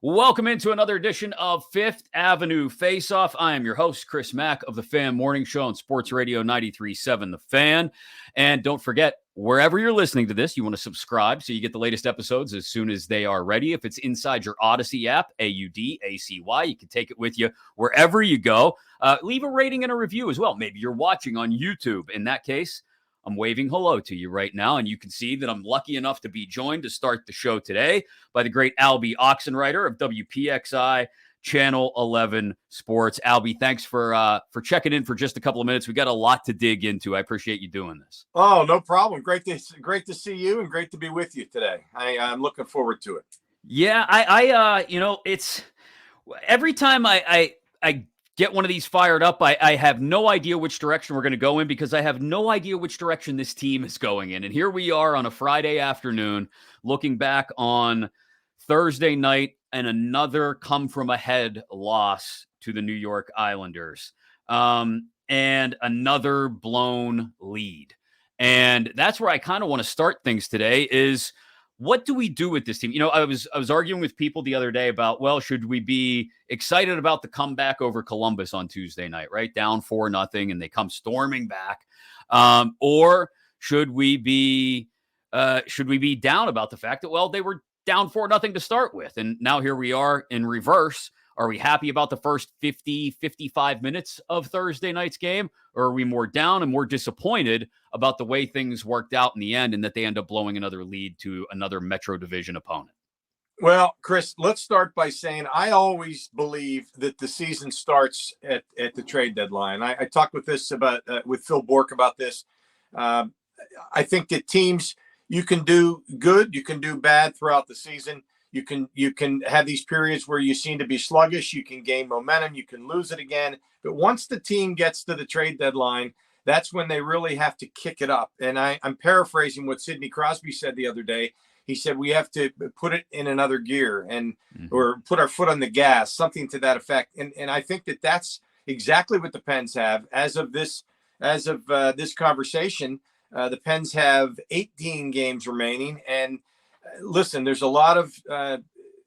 Welcome into another edition of Fifth Avenue Faceoff. I am your host, Chris Mack of the Fan Morning Show on Sports Radio 93.7 The Fan. And don't forget, wherever you're listening to this, you want to subscribe so you get the latest episodes as soon as they are ready. If it's inside your Odyssey app, AUDACY, you can take it with you wherever you go. Leave a rating and a review as well. Maybe you're watching on YouTube. In that case, I'm waving hello to you right now, and you can see that I'm lucky enough to be joined to start the show today by the great Alby Oxenreiter of WPXI Channel 11 Sports. Alby, thanks for checking in for just a couple of minutes. We got a lot to dig into. I appreciate you doing this. Oh, no problem. Great to see you, and great to be with you today. I'm looking forward to it. Yeah, it's every time I get one of these fired up, I have no idea which direction we're going to go in because I have no idea which direction this team is going in. And here we are on a Friday afternoon looking back on Thursday night and another come-from-ahead loss to the New York Islanders and another blown lead. And that's where I kind of want to start things today is what do we do with this team? You know, I was arguing with people the other day about, well, should we be excited about the comeback over Columbus on Tuesday night, right? Down 4-0, and they come storming back. Or should we be down about the fact that, well, they were down 4-0 to start with, and now here we are in reverse. Are we happy about the first 50, 55 minutes of Thursday night's game? Or are we more down and more disappointed about the way things worked out in the end and that they end up blowing another lead to another Metro Division opponent? Well, Chris, let's start by saying I always believe that the season starts at the trade deadline. I talked with Phil Bork about this. I think that teams, you can do good, you can do bad throughout the season. You can have these periods where you seem to be sluggish. You can gain momentum. You can lose it again. But once the team gets to the trade deadline, that's when they really have to kick it up. And I'm paraphrasing what Sidney Crosby said the other day. He said, we have to put it in another gear or put our foot on the gas, something to that effect. And I think that that's exactly what the Pens have. As of this conversation, the Pens have 18 games remaining, and listen, there's a lot of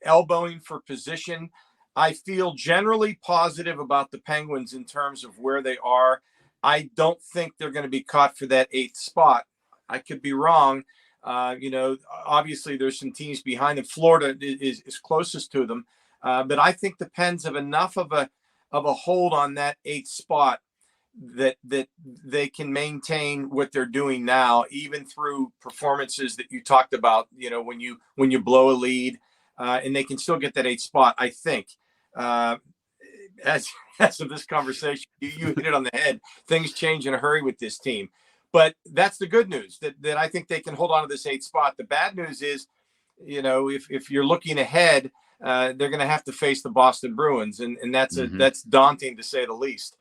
elbowing for position. I feel generally positive about the Penguins in terms of where they are. I don't think they're going to be caught for that 8th spot. I could be wrong. Obviously there's some teams behind them. Florida is closest to them. But I think the Pens have enough of a hold on that 8th spot that they can maintain what they're doing now, even through performances that you talked about, when you blow a lead, and they can still get that 8th spot. I think, as of this conversation, you hit it on the head. Things change in a hurry with this team, but that's the good news that I think they can hold on to this 8th spot. The bad news is, if you're looking ahead, they're going to have to face the Boston Bruins, and that's daunting to say the least.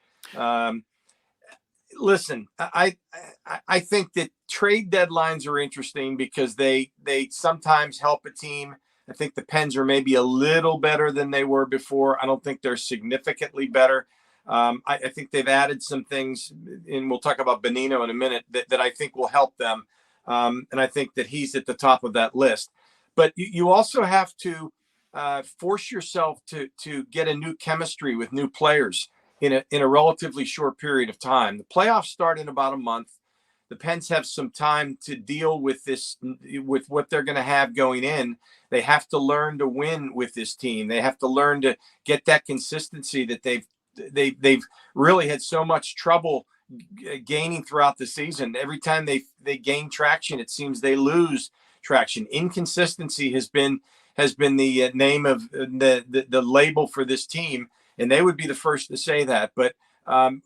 Listen, I think that trade deadlines are interesting because they sometimes help a team. I think the Pens are maybe a little better than they were before. I don't think they're significantly better. I think they've added some things, and we'll talk about Bonino in a minute, that I think will help them. And I think that he's at the top of that list. But you also have to force yourself to get a new chemistry with new players in a relatively short period of time. The playoffs start in about a month. The Pens have some time to deal with this, with what they're going to have going in. They have to learn to win with this team. They have to learn to get that consistency that they've really had so much trouble gaining throughout the season. Every time they gain traction, it seems they lose traction. Inconsistency has been the name of the label for this team. And they would be the first to say that. But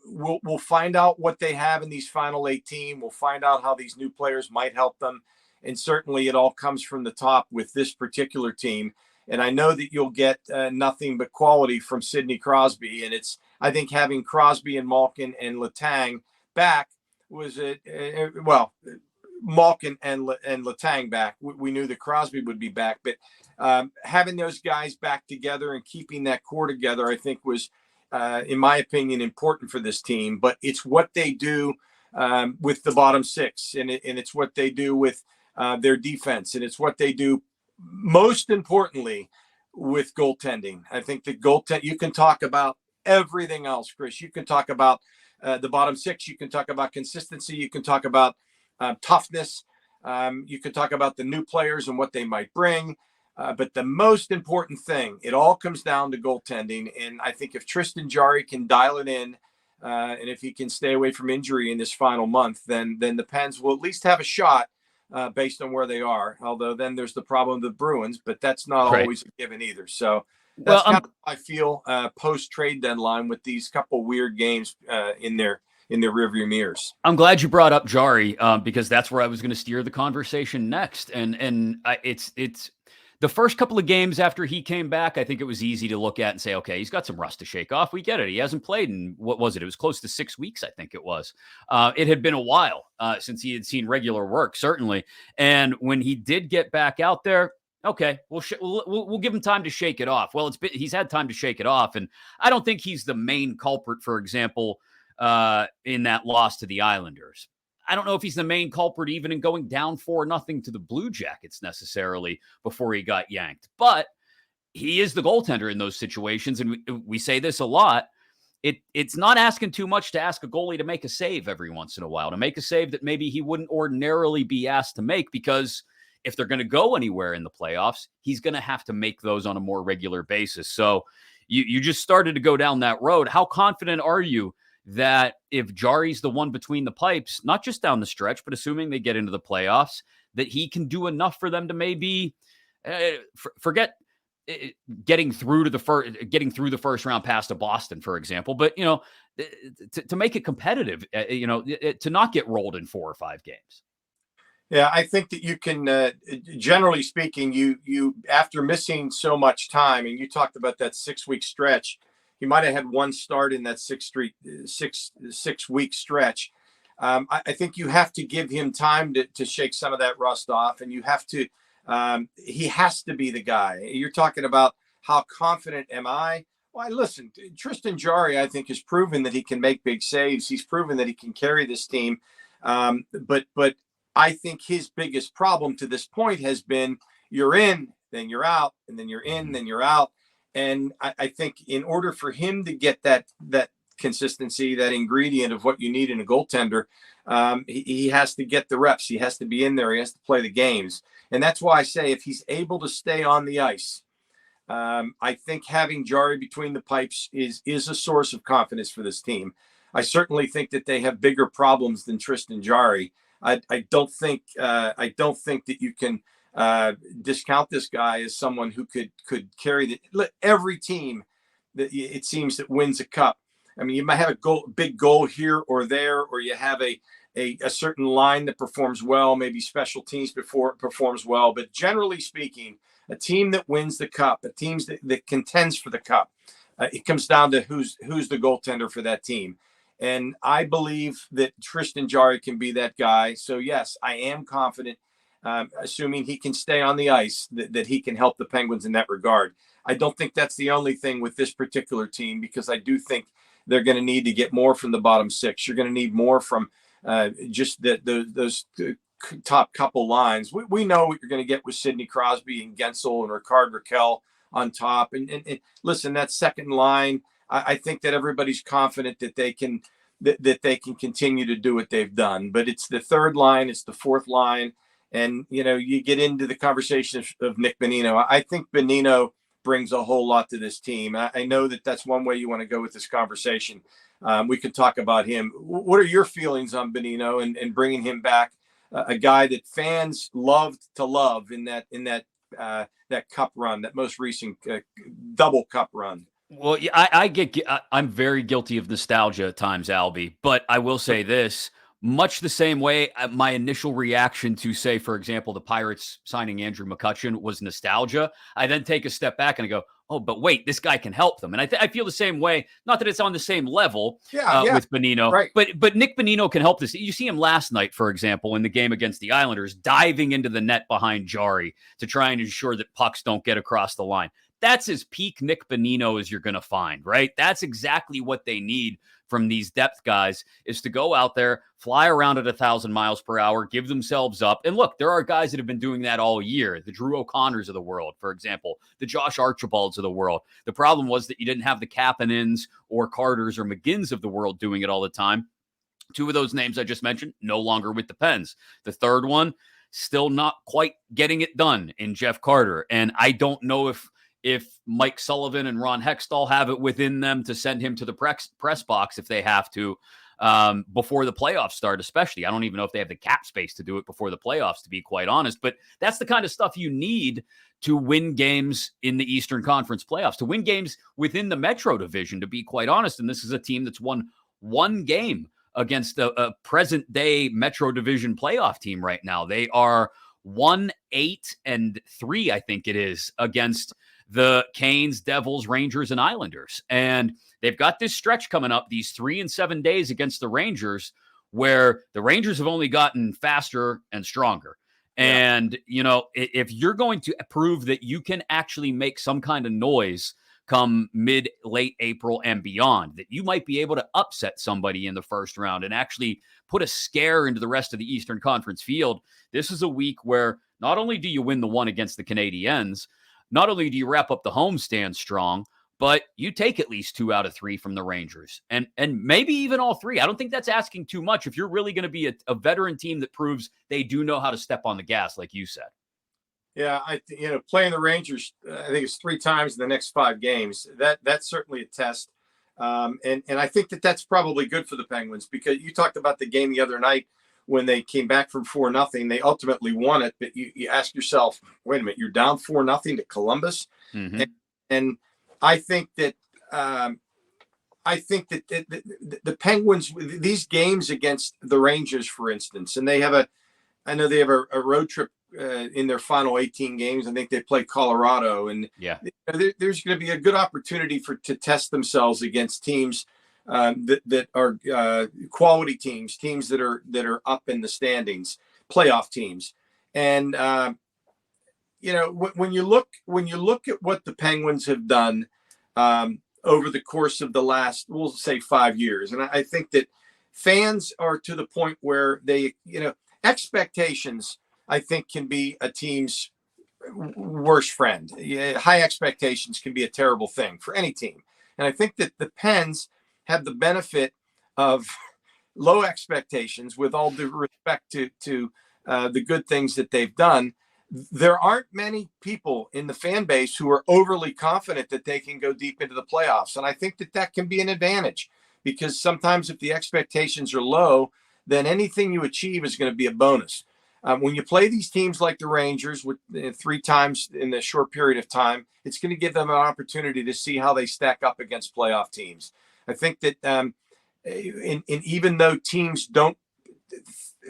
we'll find out what they have in these final 18. We'll find out how these new players might help them. And certainly it all comes from the top with this particular team. And I know that you'll get nothing but quality from Sidney Crosby. And I think having Crosby and Malkin and Letang back was Malkin and Letang back. We knew that Crosby would be back, but having those guys back together and keeping that core together, I think was, in my opinion, important for this team. But it's what they do with the bottom six, and it's what they do with their defense, and it's what they do most importantly with goaltending. I think the goaltend, you can talk about everything else, Chris. You can talk about the bottom six. You can talk about consistency. You can talk about toughness. You can talk about the new players and what they might bring. But the most important thing, it all comes down to goaltending. And I think if Tristan Jarry can dial it in, and if he can stay away from injury in this final month, then the Pens will at least have a shot based on where they are. Although then there's the problem of the Bruins, but that's not always a given either. So that's kind of how I feel post trade deadline with these couple weird games in their rearview mirrors. I'm glad you brought up Jarry because that's where I was going to steer the conversation next. And it's the first couple of games after he came back, I think it was easy to look at and say, okay, he's got some rust to shake off. We get it. He hasn't played in, what was it? It was close to 6 weeks, I think it was. It had been a while since he had seen regular work, certainly. And when he did get back out there, okay, we'll give him time to shake it off. Well, he's had time to shake it off. And I don't think he's the main culprit, for example, in that loss to the Islanders. I don't know if he's the main culprit even in going down 4-0 to the Blue Jackets necessarily before he got yanked. But he is the goaltender in those situations. And we say this a lot. It's not asking too much to ask a goalie to make a save every once in a while, to make a save that maybe he wouldn't ordinarily be asked to make, because if they're going to go anywhere in the playoffs, he's going to have to make those on a more regular basis. So you just started to go down that road. How confident are you that if Jarry's the one between the pipes, not just down the stretch, but assuming they get into the playoffs, that he can do enough for them to maybe forget getting through the first round past to Boston, for example, but to make it competitive, to not get rolled in 4 or 5 games. Yeah, I think that you can, generally speaking, you after missing so much time, and you talked about that 6-week stretch. He might have had one start in that 6-week stretch. I think you have to give him time to shake some of that rust off, and you have to. He has to be the guy. You're talking about how confident am I? Well, listen, Tristan Jarry, I think, has proven that he can make big saves. He's proven that he can carry this team. But I think his biggest problem to this point has been you're in, then you're out, and then you're in, then you're out. And I think in order for him to get that consistency, that ingredient of what you need in a goaltender, he has to get the reps. He has to be in there. He has to play the games. And that's why I say if he's able to stay on the ice, I think having Jarry between the pipes is a source of confidence for this team. I certainly think that they have bigger problems than Tristan Jarry. I don't think that you can discount this guy as someone who could carry every team that it seems that wins a cup. I mean, you might have a big goal here or there, or you have a certain line that performs well, maybe special teams performs well. But generally speaking, a team that wins the cup, a team that contends for the cup, it comes down to who's the goaltender for that team. And I believe that Tristan Jarry can be that guy. So yes, I am confident, assuming he can stay on the ice, that he can help the Penguins in that regard. I don't think that's the only thing with this particular team, because I do think they're going to need to get more from the bottom six. You're going to need more from just those top couple lines. We know what you're going to get with Sidney Crosby and Gensel and Ricard Raquel on top. And listen, that second line, I think that everybody's confident that they can continue to do what they've done. But it's the third line, it's the fourth line, and you get into the conversation of Nick Bonino. I think Bonino brings a whole lot to this team. I know that that's one way you want to go with this conversation. We could talk about him. What are your feelings on Bonino and bringing him back? A guy that fans loved to love in that cup run, that most recent double cup run. Well, yeah, I'm very guilty of nostalgia at times, Alby, but I will say this, much the same way my initial reaction to, say, for example, the Pirates signing Andrew McCutchen was nostalgia. I then take a step back and I go, oh, but wait, this guy can help them. And I feel the same way, not that it's on the same level with Bonino, right, but Nick Bonino can help this. You see him last night, for example, in the game against the Islanders, diving into the net behind Jarry to try and ensure that pucks don't get across the line. That's as peak Nick Bonino as you're going to find, right? That's exactly what they need from these depth guys is to go out there, fly around at 1,000 miles per hour, give themselves up. And look, there are guys that have been doing that all year. The Drew O'Connors of the world, for example, the Josh Archibalds of the world. The problem was that you didn't have the Kapanins or Carters or McGinns of the world doing it all the time. Two of those names I just mentioned, no longer with the Pens. The third one, still not quite getting it done in Jeff Carter. And I don't know if Mike Sullivan and Ron Hextall have it within them to send him to the press box if they have to before the playoffs start, especially. I don't even know if they have the cap space to do it before the playoffs, to be quite honest. But that's the kind of stuff you need to win games in the Eastern Conference playoffs, to win games within the Metro Division, to be quite honest. And this is a team that's won one game against a present-day Metro Division playoff team right now. They are 1-8-3, I think it is, against the Canes, Devils, Rangers, and Islanders. And they've got this stretch coming up, these 3 and 7 days against the Rangers, where the Rangers have only gotten faster and stronger. And, you know, if you're going to prove that you can actually make some kind of noise come late April and beyond, that you might be able to upset somebody in the first round and actually put a scare into the rest of the Eastern Conference field, this is a week where not only do you win the one against the Canadiens, not only do you wrap up the homestand strong, but you take at least 2 out of 3 from the Rangers, and maybe even all 3. I don't think that's asking too much if you're really going to be a veteran team that proves they do know how to step on the gas, like you said. Yeah, playing the Rangers, I think it's 3 times in the next 5 games. That's certainly a test, and I think that's probably good for the Penguins, because you talked about the game the other night when they came back from 4-0. They ultimately won it, but you ask yourself, wait a minute, you're down 4-0 to Columbus, and I think that the Penguins, these games against the Rangers, for instance, and I know they have a road trip in their final 18 games. I think they play Colorado, and there's going to be a good opportunity to test themselves against teams that are quality teams that are up in the standings, playoff teams. And when you look at what the Penguins have done over the course of the last, we'll say, 5 years, and I think that fans are to the point where expectations, I think, can be a team's worst friend. High expectations can be a terrible thing for any team. And I think that the Pens have the benefit of low expectations, with all due respect to the good things that they've done. There aren't many people in the fan base who are overly confident that they can go deep into the playoffs. And I think that can be an advantage, because sometimes if the expectations are low, then anything you achieve is going to be a bonus. When you play these teams like the Rangers with 3 times in a short period of time, it's going to give them an opportunity to see how they stack up against playoff teams. I think that even though teams don't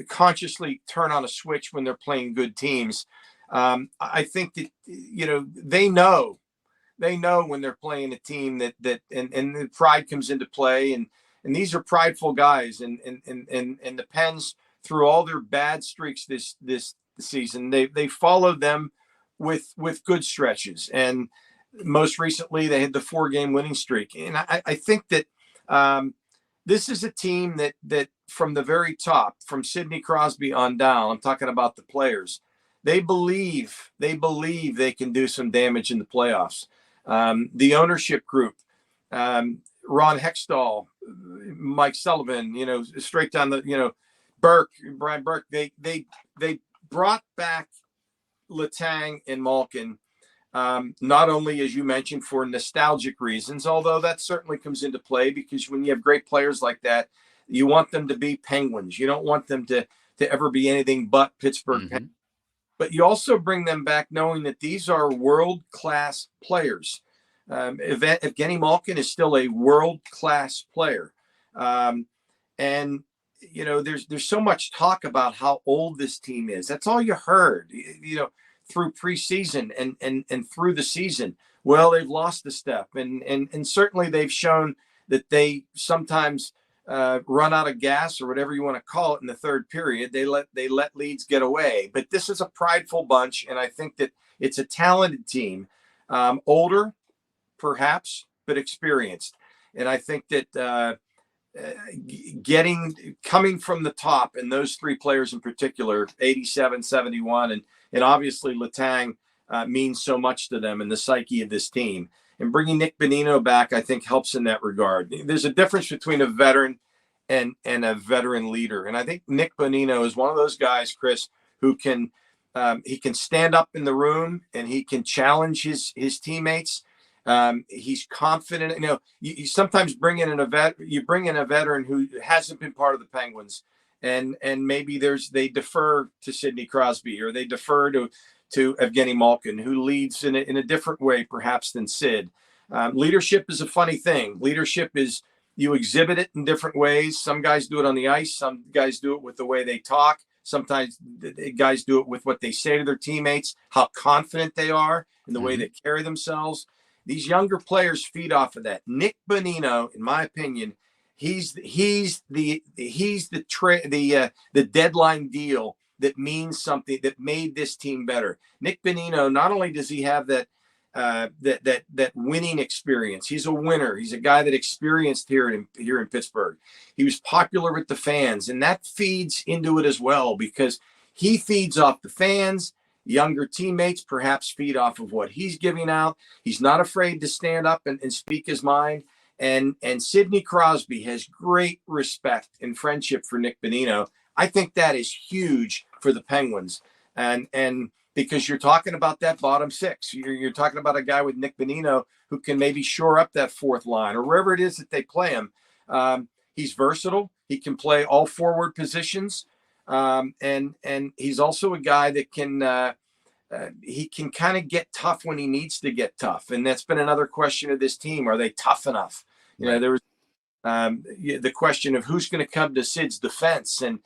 consciously turn on a switch when they're playing good teams, I think that they know when they're playing a team that and the pride comes into play, and these are prideful guys, and the Pens, through all their bad streaks this season, they followed them with good stretches, and most recently they had the 4-game winning streak. And I think that this is a team that from the very top, from Sidney Crosby on down, I'm talking about the players, they believe they can do some damage in the playoffs. The ownership group, Ron Hextall, Mike Sullivan, straight down the, Brian Burke, they brought back Letang and Malkin, not only, as you mentioned, for nostalgic reasons, although that certainly comes into play, because when you have great players like that, you want them to be Penguins. You don't want them to ever be anything but Pittsburgh Penguins. But you also bring them back knowing that these are world-class players. Evgeny Malkin is still a world-class player. And there's so much talk about how old this team is. That's all you heard, through preseason and through the season. Well, they've lost a step, and certainly they've shown that they sometimes run out of gas, or whatever you want to call it, in the third period. They let leads get away. But this is a prideful bunch, and I think that it's a talented team, older perhaps, but experienced. And I think that coming from the top, and those three players in particular, 87, 71, and obviously Letang means so much to them in the psyche of this team. And bringing Nick Bonino back, I think, helps in that regard. There's a difference between a veteran and a veteran leader. And I think Nick Bonino is one of those guys, Chris, who can he can stand up in the room and he can challenge his teammates. He's confident. You know, you sometimes bring in a veteran who hasn't been part of the Penguins, and maybe they defer to Sidney Crosby, or they defer to Evgeny Malkin, who leads in a different way perhaps than Sid. Leadership is a funny thing. Leadership is, you exhibit it in different ways. Some guys do it on the ice. Some guys do it with the way they talk. Sometimes the guys do it with what they say to their teammates, how confident they are in the way they carry themselves. These younger players feed off of that. Nick Bonino, in my opinion, he's the deadline deal that means something, that made this team better. Nick Bonino, not only does he have that winning experience, he's a winner. He's a guy that experienced here in Pittsburgh. He was popular with the fans, and that feeds into it as well, because he feeds off the fans. Younger teammates perhaps feed off of what he's giving out. He's not afraid to stand up and speak his mind. And Sidney Crosby has great respect and friendship for Nick Bonino. I think that is huge for the Penguins. And because you're talking about that bottom six, you're talking about a guy with Nick Bonino who can maybe shore up that fourth line or wherever it is that they play him. He's versatile. He can play all forward positions. And he's also a guy that he can kind of get tough when he needs to get tough. And that's been another question of this team. Are they tough enough? You know, there was the question of who's going to come to Sid's defense. And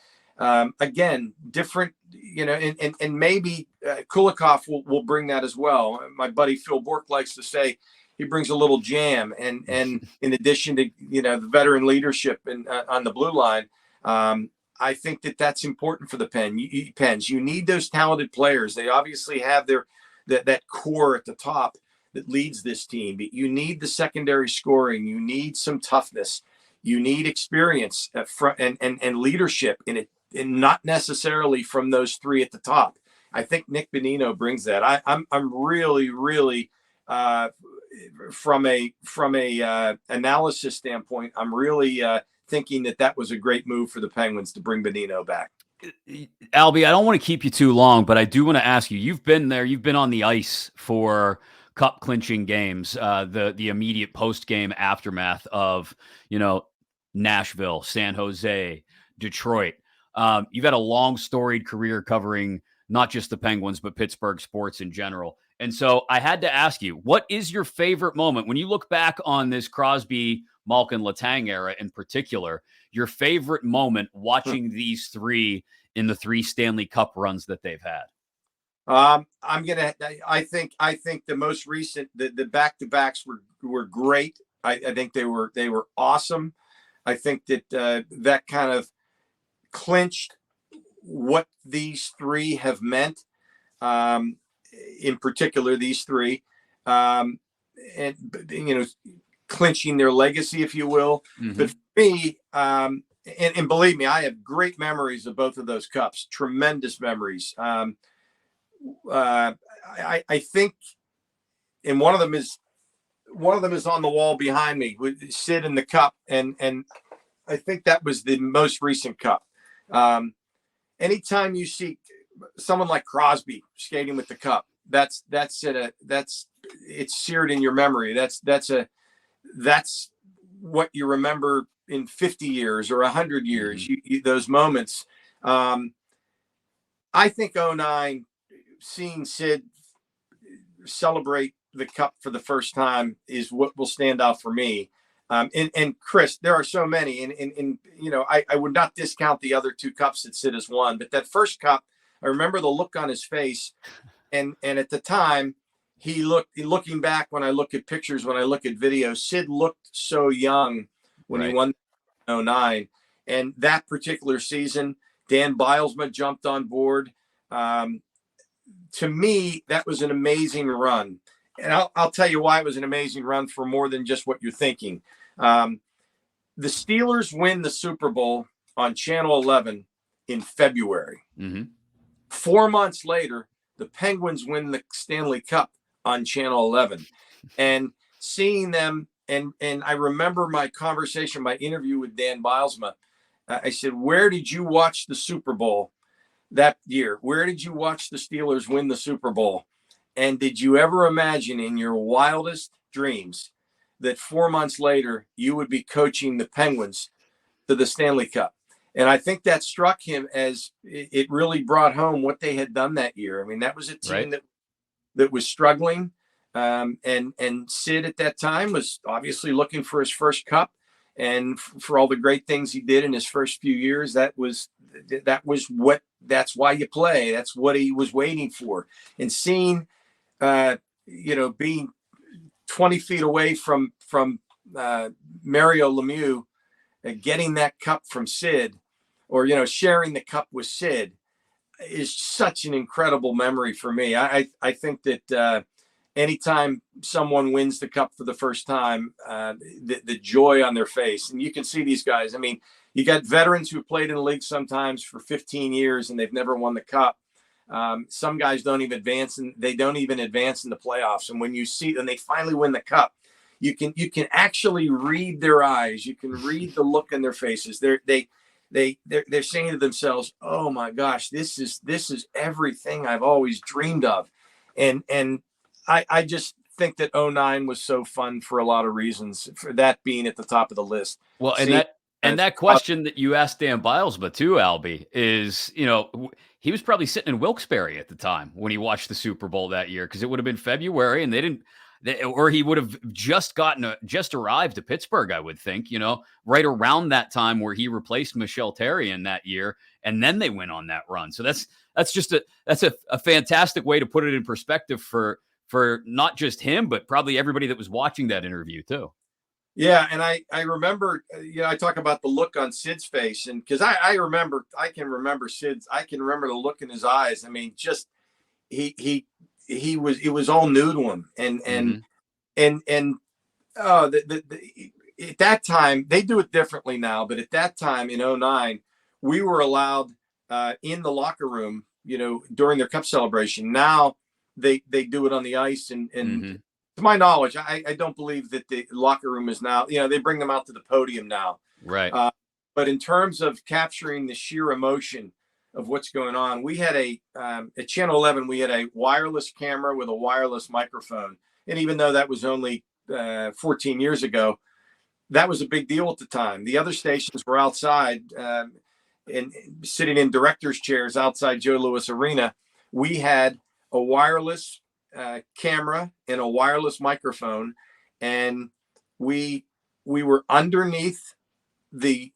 again, different, you know, and maybe Kulikov will bring that as well. My buddy Phil Bork likes to say he brings a little jam. And in addition to, you know, the veteran leadership on the blue line, I think that's important for the Pens. You need those talented players. They obviously have that core at the top that leads this team. But you need the secondary scoring. You need some toughness. You need experience and leadership in it, and not necessarily from those three at the top. I think Nick Bonino brings that. I'm really from a analysis standpoint, I'm really thinking that was a great move for the Penguins to bring Bonino back. Alby, I don't want to keep you too long, but I do want to ask you, you've been there, you've been on the ice for cup clinching games, the immediate post-game aftermath of, you know, Nashville, San Jose, Detroit. You've had a long storied career covering not just the Penguins, but Pittsburgh sports in general. And so I had to ask you, what is your favorite moment when you look back on this Crosby, Malkin, Letang era in particular, your favorite moment watching these three in the three Stanley Cup runs that they've had? I think the most recent, the back-to-backs were great. I think they were awesome. I think that kind of clinched what these three have meant. In particular, these three, and you know, clinching their legacy, if you will. But for me, and believe me, I have great memories of both of those cups. Tremendous memories. I think, and one of them is on the wall behind me with Sid in the cup, and I think that was the most recent cup. Anytime you see someone like Crosby skating with the cup, it's seared in your memory. That's what you remember in 50 years or 100 years. Those moments. I think 2009, seeing Sid celebrate the cup for the first time is what will stand out for me. And Chris, there are so many, and you know, I would not discount the other two cups that Sid has won, but that first cup, I remember the look on his face, and at the time, looking back, when I look at pictures, when I look at videos, Sid looked so young when he won 2009, and that particular season, Dan Bilesma jumped on board. To me, that was an amazing run. And I'll tell you why it was an amazing run for more than just what you're thinking. the Steelers win the Super Bowl on Channel 11 in February. Mm-hmm. 4 months later, the Penguins win the Stanley Cup on Channel 11. And seeing them, and I remember my conversation, my interview with Dan Bilesma. I said, where did you watch the Super Bowl that year? Where did you watch the Steelers win the Super Bowl? And did you ever imagine in your wildest dreams that 4 months later you would be coaching the Penguins to the Stanley Cup? And I think that struck him as it really brought home what they had done that year. I mean, that was a team that was struggling. And Sid at that time was obviously looking for his first cup. And for all the great things he did in his first few years, that's why you play. That's what he was waiting for. And seeing, being 20 feet away from Mario Lemieux, getting that cup from Sid, or, sharing the cup with Sid, is such an incredible memory for me. I think that anytime someone wins the cup for the first time, the joy on their face, and you can see these guys. I mean, you got veterans who played in the league sometimes for 15 years and they've never won the cup. Some guys don't even advance, and they don't even advance in the playoffs. And when you see them, they finally win the cup, you can actually read their eyes. You can read the look in their faces. They're saying to themselves, "Oh my gosh, this is everything I've always dreamed of." And I just think that 09 was so fun for a lot of reasons, for that being at the top of the list. Well, and that question that you asked Dan Bilesma too, Alby, is, he was probably sitting in Wilkes-Barre at the time when he watched the Super Bowl that year, because it would have been February, and or he would have just arrived to Pittsburgh, I would think, right around that time where he replaced Michel Therrien that year, and then they went on that run. So that's just a fantastic way to put it in perspective for not just him, but probably everybody that was watching that interview too. Yeah. And I remember, I talk about the look on Sid's face, and because I can remember the look in his eyes. I mean, just, it was all new to him. At that time, they do it differently now, but at that time in 09, we were allowed in the locker room, during their cup celebration. Now they do it on the ice, and to my knowledge, I don't believe that the locker room is now, they bring them out to the podium now. Right. But in terms of capturing the sheer emotion of what's going on, we had at Channel 11, we had a wireless camera with a wireless microphone. And even though that was only 14 years ago, that was a big deal at the time. The other stations were outside and sitting in directors' chairs outside Joe Louis Arena. We had a wireless camera and a wireless microphone, and we were underneath the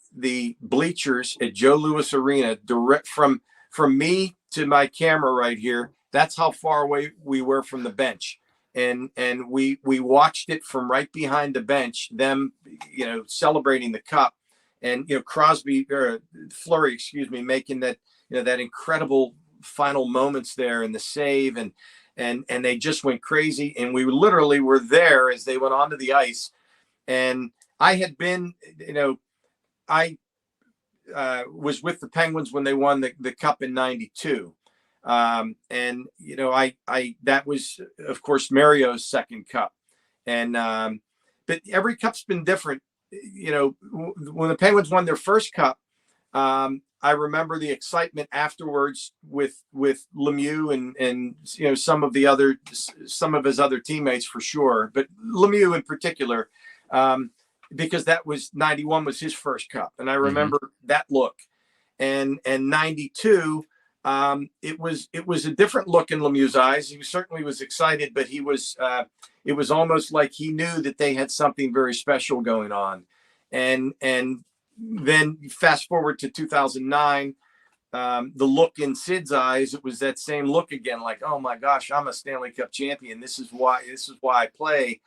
bleachers at Joe Louis Arena, direct from me to my camera right here. That's how far away we were from the bench. And we watched it from right behind the bench, them, celebrating the cup, and, Fleury, making that, that incredible final moments there, and the save, and they just went crazy. And we literally were there as they went onto the ice. And I had been, I was with the Penguins when they won the cup in '92. And that was, of course, Mario's second cup. And but every cup's been different. When the Penguins won their first cup, I remember the excitement afterwards with Lemieux and some of his other teammates, for sure, but Lemieux in particular, because that was '91 was his first cup, and I remember that look. And '92, it was a different look in Lemieux's eyes. He certainly was excited, but it was almost like he knew that they had something very special going on. And then fast forward to 2009, the look in Sid's eyes, it was that same look again, like, oh my gosh, I'm a Stanley Cup champion. This is why I play,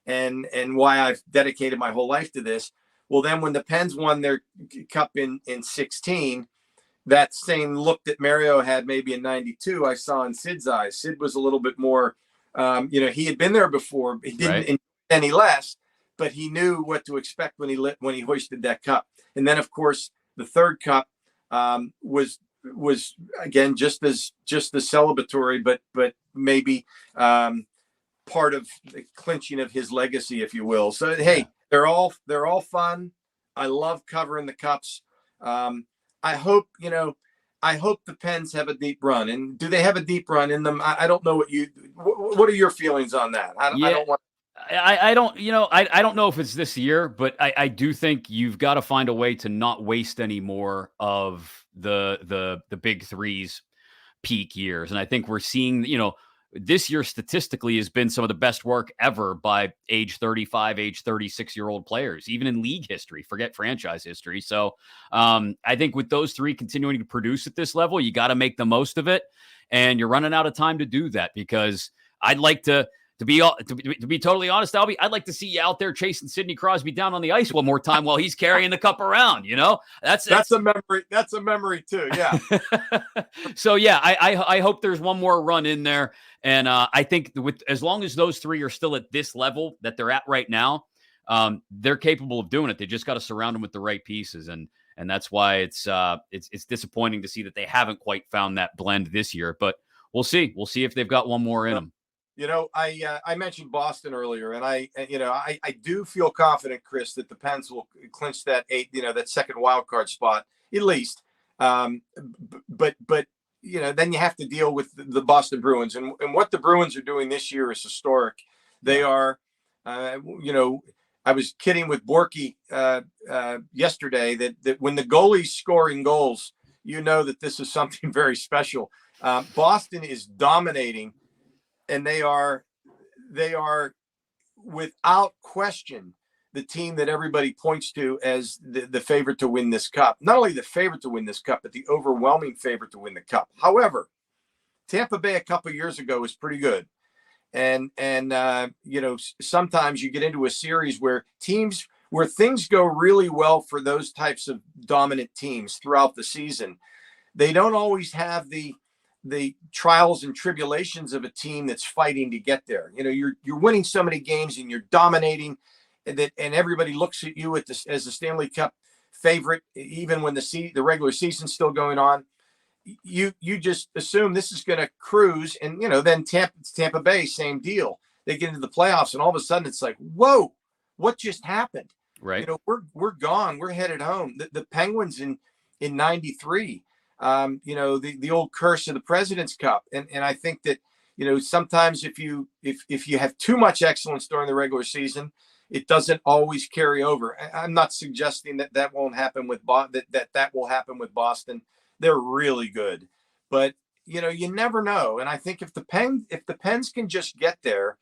and why I've dedicated my whole life to this. Well, then when the Pens won their cup in 16, that same look that Mario had maybe in '92, I saw in Sid's eyes. Sid was a little bit more, he had been there before. He didn't enjoy any less, but he knew what to expect when he hoisted that cup. And then, of course, the third cup was again just as celebratory, but maybe part of the clinching of his legacy, if you will. So hey, they're all fun. I love covering the cups. I hope the Pens have a deep run. And do they have a deep run in them? I don't know what are your feelings on that? I don't want. I don't, I don't know if it's this year, but I do think you've got to find a way to not waste any more of the big three's peak years. And I think we're seeing, this year statistically has been some of the best work ever by age 35, age 36-year-old players, even in league history, forget franchise history. So I think with those three continuing to produce at this level, you got to make the most of it. And you're running out of time to do that, because I'd like to be totally honest, Alby, I'd like to see you out there chasing Sidney Crosby down on the ice one more time while he's carrying the cup around. That's a memory. That's a memory too. Yeah. So yeah, I hope there's one more run in there, and I think as long as those three are still at this level that they're at right now, they're capable of doing it. They just got to surround them with the right pieces, and that's why it's disappointing to see that they haven't quite found that blend this year. But we'll see. We'll see if they've got one more in them. I mentioned Boston earlier, and I do feel confident, Chris, that the Pens will clinch that that second wild card spot at least. But then you have to deal with the Boston Bruins, and what the Bruins are doing this year is historic. They are, I was kidding with Borky yesterday that when the goalie's scoring goals, that this is something very special. Boston is dominating. And they are without question the team that everybody points to as the favorite to win this cup. Not only the favorite to win this cup, but the overwhelming favorite to win the cup. However, Tampa Bay a couple of years ago was pretty good. And sometimes you get into a series where things go really well for those types of dominant teams throughout the season. They don't always have the trials and tribulations of a team that's fighting to get there. You're winning so many games and you're dominating, and everybody looks at you as the Stanley Cup favorite, even when the regular season's still going on. You just assume this is going to cruise, and then Tampa Bay, same deal. They get into the playoffs, and all of a sudden it's like, whoa, what just happened? Right. We're gone. We're headed home. The Penguins in '93. The old curse of the President's Cup. And I think that, sometimes if you have too much excellence during the regular season, it doesn't always carry over. I'm not suggesting that won't happen with that will happen with Boston. They're really good, but you never know. And I think if the Pens can just get there,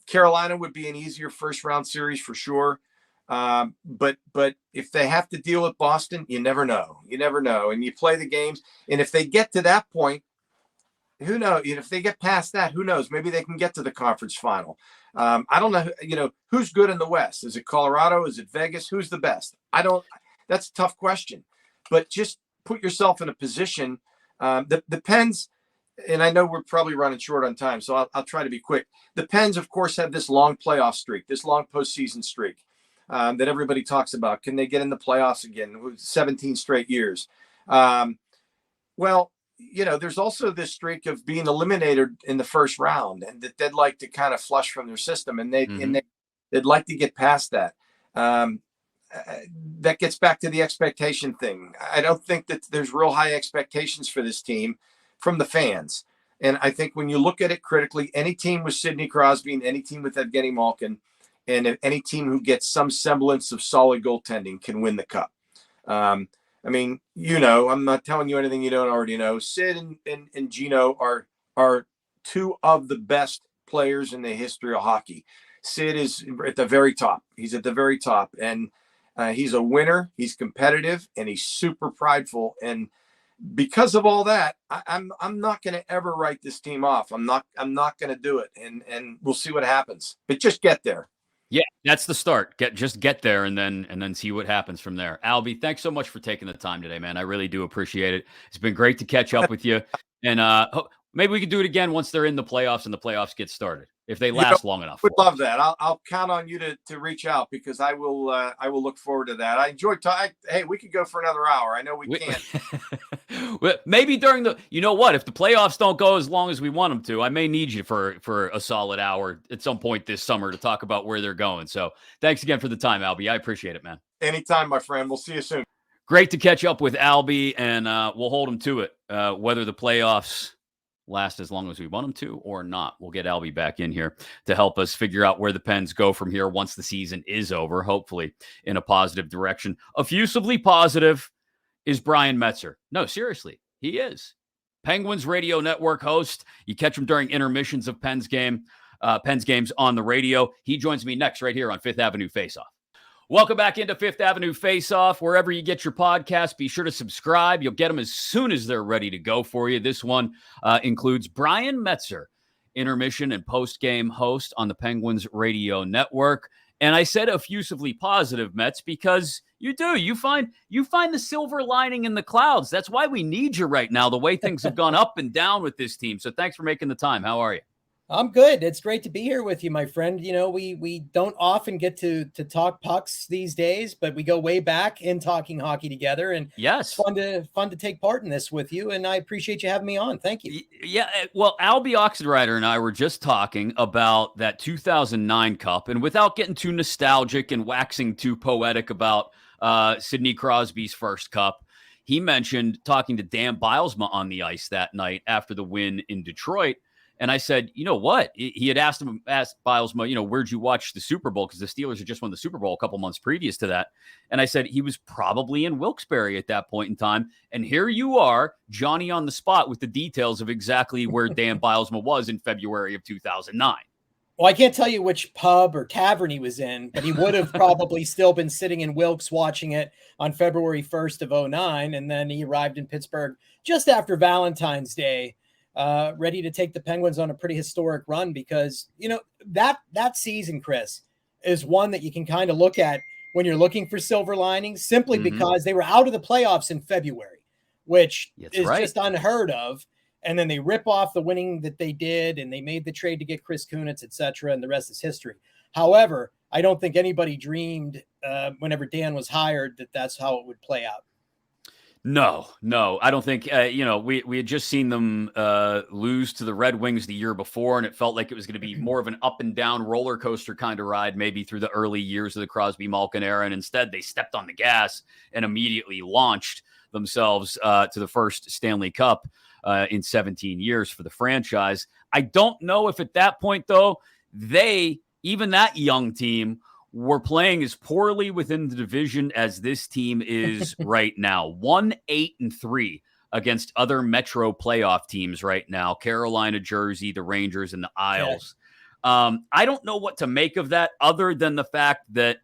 Carolina would be an easier first round series for sure. But if they have to deal with Boston, you never know. And you play the games. And if they get to that point, who knows? If they get past that, who knows? Maybe they can get to the conference final. I don't know. Who's good in the West? Is it Colorado? Is it Vegas? Who's the best? That's a tough question, but just put yourself in a position. The Pens, and I know we're probably running short on time, so I'll try to be quick. The Pens, of course, have this long playoff streak, this long postseason streak. That everybody talks about. Can they get in the playoffs again? 17 straight years. Well, there's also this streak of being eliminated in the first round, and that they'd like to kind of flush from their system, and they'd like to get past that. That gets back to the expectation thing. I don't think that there's real high expectations for this team from the fans. And I think when you look at it critically, any team with Sidney Crosby and any team with Evgeny Malkin, and any team who gets some semblance of solid goaltending can win the cup. I'm not telling you anything you don't already know. Sid and Gino are two of the best players in the history of hockey. Sid is at the very top. He's at the very top, and he's a winner. He's competitive, and he's super prideful. And because of all that, I'm not going to ever write this team off. I'm not going to do it, and we'll see what happens. But just get there. Yeah, that's the start. Just get there and then see what happens from there. Alby, thanks so much for taking the time today, man. I really do appreciate it. It's been great to catch up with you. And Maybe we could do it again once they're in the playoffs and the playoffs get started, if they last long enough. Would love that. I'll count on you to reach out, because I will look forward to that. I enjoy talking. Hey, we could go for another hour. I know we can't. Maybe during the, you know what, if the playoffs don't go as long as we want them to, I may need you for a solid hour at some point this summer to talk about where they're going. So thanks again for the time, Alby. I appreciate it, man. Anytime, my friend. We'll see you soon. Great to catch up with Alby, and we'll hold him to it, whether the playoffs last as long as we want them to or not. We'll get Alby back in here to help us figure out where the Pens go from here once the season is over, hopefully in a positive direction. Effusively positive is Brian Metzer. No, seriously, he is. Penguins Radio Network host. You catch him during intermissions of Pens games on the radio. He joins me next right here on Fifth Avenue Faceoff. Welcome back into Fifth Avenue Faceoff. Wherever you get your podcast, be sure to subscribe. You'll get them as soon as they're ready to go for you. This one includes Brian Metzer, intermission and post-game host on the Penguins Radio Network. And I said effusively positive, Mets, because you do. You find the silver lining in the clouds. That's why we need you right now, the way things have gone up and down with this team. So thanks for making the time. How are you? I'm good. It's great to be here with you, my friend. You know, we don't often get to talk pucks these days, but we go way back in talking hockey together, and yes, it's fun to take part in this with you. And I appreciate you having me on. Thank you. Yeah. Well, Alby Oxenreiter and I were just talking about that 2009 Cup, and without getting too nostalgic and waxing too poetic about Sidney Crosby's first Cup, he mentioned talking to Dan Bilesma on the ice that night after the win in Detroit. And I said, you know what? He had asked Bilesma, you know, where'd you watch the Super Bowl? Because the Steelers had just won the Super Bowl a couple months previous to that. And I said, he was probably in Wilkes-Barre at that point in time. And here you are, Johnny on the spot with the details of exactly where Dan Bilesma was in February of 2009. Well, I can't tell you which pub or tavern he was in, but he would have probably still been sitting in Wilkes watching it on February 1st of 2009. And then he arrived in Pittsburgh just after Valentine's Day, ready to take the Penguins on a pretty historic run, because, you know, that season, Chris, is one that you can kind of look at when you're looking for silver linings, simply because they were out of the playoffs in February, which is just unheard of. And then they rip off the winning that they did, and they made the trade to get Chris Kunitz, et cetera, and the rest is history. However, I don't think anybody dreamed whenever Dan was hired that that's how it would play out. No, I don't think, we had just seen them lose to the Red Wings the year before, and it felt like it was going to be more of an up and down roller coaster kind of ride, maybe through the early years of the Crosby Malkin era. And instead they stepped on the gas and immediately launched themselves to the first Stanley Cup in 17 years for the franchise. I don't know if at that point, though, even that young team, were playing as poorly within the division as this team is right now. 1-8-3 against other Metro playoff teams right now. Carolina, Jersey, the Rangers, and the Isles. Yeah. I don't know what to make of that, other than the fact that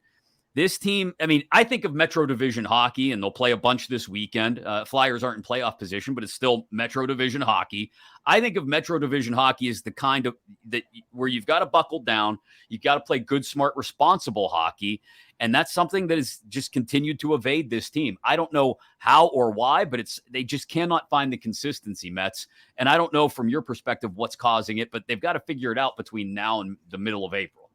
this team, I mean, I think of Metro Division hockey, and they'll play a bunch this weekend. Flyers aren't in playoff position, but it's still Metro Division hockey. I think of Metro Division hockey as the kind of that where you've got to buckle down. You've got to play good, smart, responsible hockey. And that's something that has just continued to evade this team. I don't know how or why, but they just cannot find the consistency, Mets. And I don't know from your perspective what's causing it, but they've got to figure it out between now and the middle of April.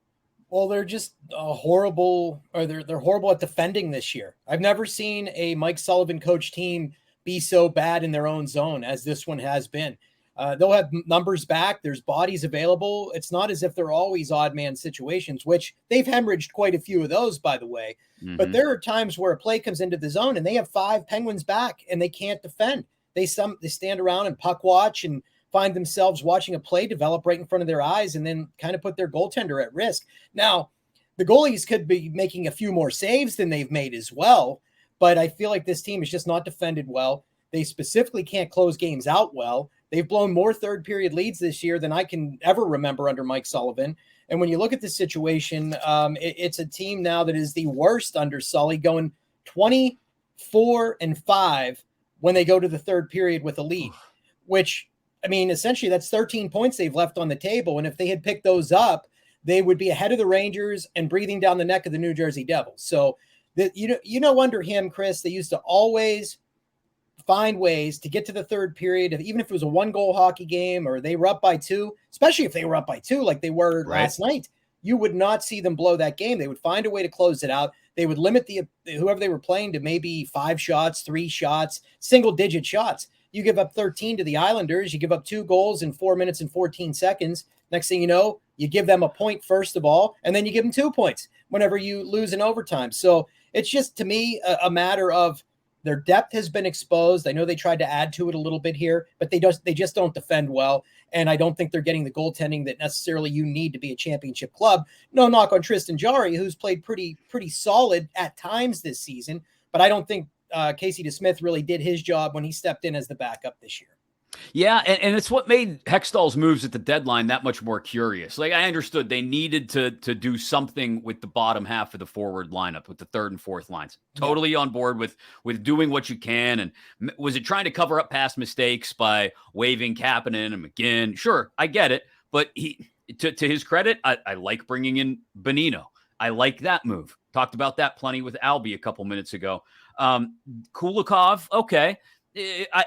Well, they're just horrible, or they're horrible at defending this year. I've never seen a Mike Sullivan coach team be so bad in their own zone as this one has been. They'll have numbers back. There's bodies available. It's not as if they're always odd man situations, which they've hemorrhaged quite a few of those, by the way. But there are times where a play comes into the zone and they have 5 Penguins back and they can't defend. They stand around and puck watch and find themselves watching a play develop right in front of their eyes, and then kind of put their goaltender at risk. Now, the goalies could be making a few more saves than they've made as well, but I feel like this team is just not defended well. They specifically can't close games out well. They've blown more third period leads this year than I can ever remember under Mike Sullivan. And when you look at this situation, it's a team now that is the worst under Sully, going 24-5 when they go to the third period with a lead, which, I mean, essentially that's 13 points they've left on the table. And if they had picked those up, they would be ahead of the Rangers and breathing down the neck of the New Jersey Devils. So, under him, Chris, they used to always find ways to get to the third period, even if it was a 1-goal hockey game or they were up by 2, especially if they were up by 2 like they were last night, you would not see them blow that game. They would find a way to close it out. They would limit whoever they were playing to maybe 5 shots, 3 shots, single-digit shots. You give up 13 to the Islanders. You give up 2 goals in 4 minutes and 14 seconds. Next thing you know, you give them a point first of all, and then you give them 2 points whenever you lose in overtime. So it's just, to me, a matter of their depth has been exposed. I know they tried to add to it a little bit here, but they just don't defend well. And I don't think they're getting the goaltending that necessarily you need to be a championship club. No knock on Tristan Jarry, who's played pretty solid at times this season, but I don't think Casey DeSmith really did his job when he stepped in as the backup this year. Yeah, and it's what made Hextall's moves at the deadline that much more curious. Like, I understood they needed to do something with the bottom half of the forward lineup, with the third and fourth lines. Totally on board with doing what you can. And was it trying to cover up past mistakes by waiving Kapanen and McGinn? Sure, I get it. But to his credit, I like bringing in Bonino. I like that move. Talked about that plenty with Alby a couple minutes ago. Kulikov, okay.